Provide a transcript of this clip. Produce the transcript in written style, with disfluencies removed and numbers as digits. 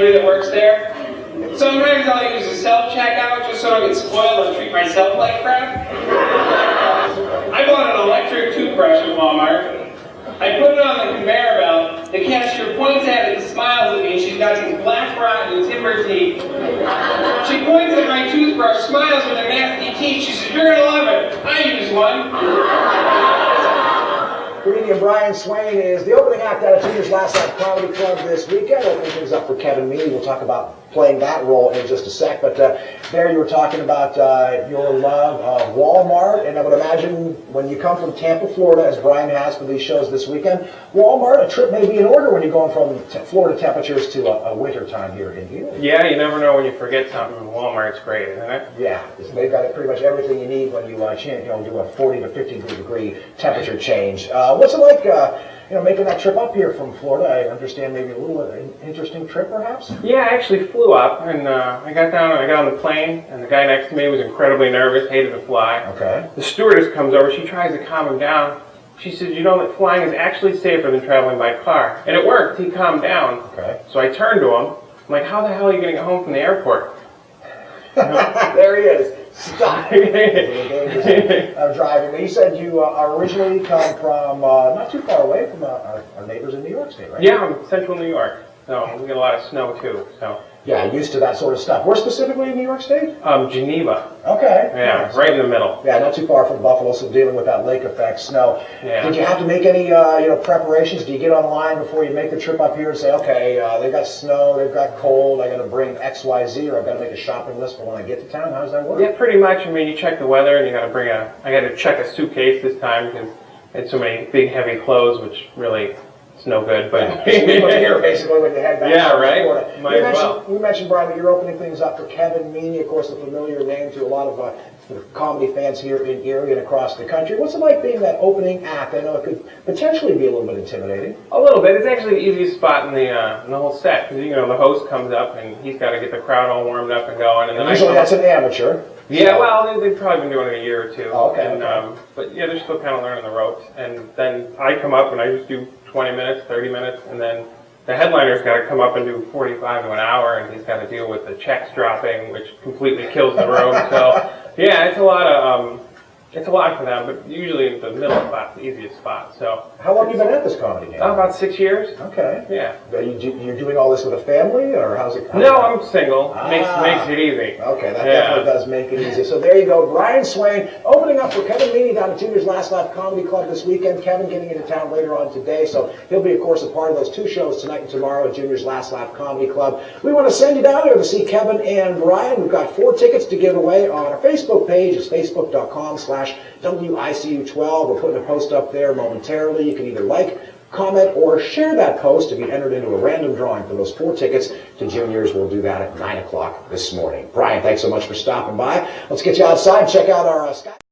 lady that works there. Sometimes I'll use a self-checkout just so I don't get spoiled and treat myself like crap. I bought an electric toothbrush at Walmart. I put it on the conveyor belt. The cashier points at it and smiles at me, and she's got these black, rotten, timber teeth. She points at my toothbrush, smiles with her nasty teeth. She says, "You're gonna love it. I use one." Comedian Brian Swain is the opening act at Junior's Last Night Comedy Club this weekend. Opening things up for Kevin Meaney. We'll talk about playing that role in just a sec. But there you were talking about your love of Walmart. And I would imagine when you come from Tampa, Florida, as Brian has for these shows this weekend, Walmart, a trip may be in order when you're going from Florida temperatures to a winter time here in Erie. Yeah, you never know when you forget something. Walmart's great, isn't it? Yeah, they've got pretty much everything you need when you do a 40 to 50 degree temperature change. What's it like, making that trip up here from Florida? I understand maybe a little interesting trip, perhaps? Yeah, I actually flew up, and I got on the plane, and the guy next to me was incredibly nervous, hated to fly. Okay. The stewardess comes over, she tries to calm him down. She says, "You know that flying is actually safer than traveling by car." And it worked, he calmed down. Okay. So I turned to him, I'm like, "How the hell are you going to get home from the airport?" There he is. Stop. I'm driving. Now, you said you originally come from not too far away from our neighbors in New York State, right? Yeah, I'm central New York, so we get a lot of snow too. So. Yeah, used to that sort of stuff. Where specifically in New York State? Geneva. Okay. Yeah, nice. right in the middle. Yeah, not too far from Buffalo, so dealing with that lake effect snow. Yeah. Did you have to make any preparations? Do you get online before you make the trip up here and say, okay, they've got snow, they've got cold, I got to bring X, Y, Z, or I've got to make a shopping list for when I get to town? How does that work? Yeah, pretty much. I mean, you check the weather, and you got to bring I got to check a suitcase this time because I had so many big, heavy clothes, which really. It's no good, but leave them here basically when you head back. Yeah, right. You mentioned, Brian, that you're opening things up for Kevin Meaney, of course, a familiar name to a lot of comedy fans here in Erie and across the country. What's it like being that opening act? I know it could potentially be a little bit intimidating. A little bit. It's actually the easiest spot in the whole set because the host comes up and he's got to get the crowd all warmed up and going. And then usually that's an amateur. Yeah, well, they've probably been doing it a year or two. Oh, okay. And, but yeah, they're still kind of learning the ropes. And then I come up and I just do 20 minutes, 30 minutes, and then the headliner's got to come up and do 45 to an hour, and he's got to deal with the checks dropping, which completely kills the room. So yeah, it's a lot for them, but usually the middle spot's the easiest spot. So how long have you been at this comedy game? About 6 years. Okay. Yeah. You're doing all this with a family, or how's it? No, I'm single. Makes it easy. Okay, that definitely does make it easy. So there you go, Brian Swain opening up for Kevin Meaney down at Junior's Last Night Comedy Club this weekend. Kevin getting into town later on today, so he'll be, of course, a part of those two shows tonight and tomorrow at Junior's Last Night Comedy Club. We want to send you down there to see Kevin and Brian. We've got 4 tickets to give away on our Facebook page. It's facebook.com/WICU12. We're putting a post up there momentarily. You can either like, comment, or share that post to be entered into a random drawing for those 4 tickets to Juniors. We'll do that at 9 o'clock this morning. Brian, thanks so much for stopping by. Let's get you outside and check out our Sky.